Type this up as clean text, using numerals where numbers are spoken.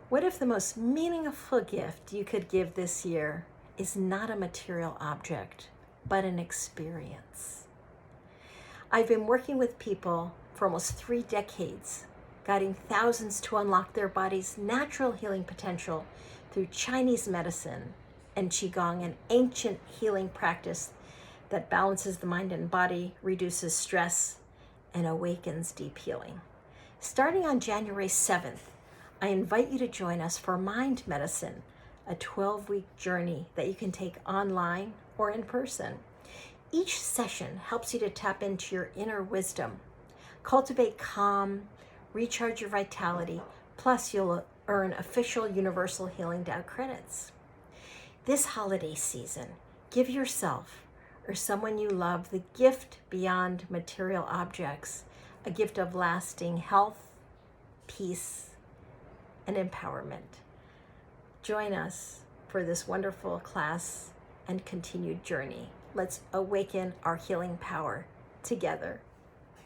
What if the most meaningful gift you could give this year is not a material object, but an experience? I've been working with people for almost 3 decades, guiding thousands to unlock their body's natural healing potential through Chinese medicine and Qigong, an ancient healing practice that balances the mind and body, reduces stress, and awakens deep healing. Starting on January 7th, I invite you to join us for Mind Medicine, a 12-week journey that you can take online or in person. Each session helps you to tap into your inner wisdom, cultivate calm, recharge your vitality, plus you'll earn official Universal Healing Tao credits. This holiday season, give yourself or someone you love the gift beyond material objects, a gift of lasting health, peace, and empowerment. Join us for this wonderful class and continued journey. Let's awaken our healing power together.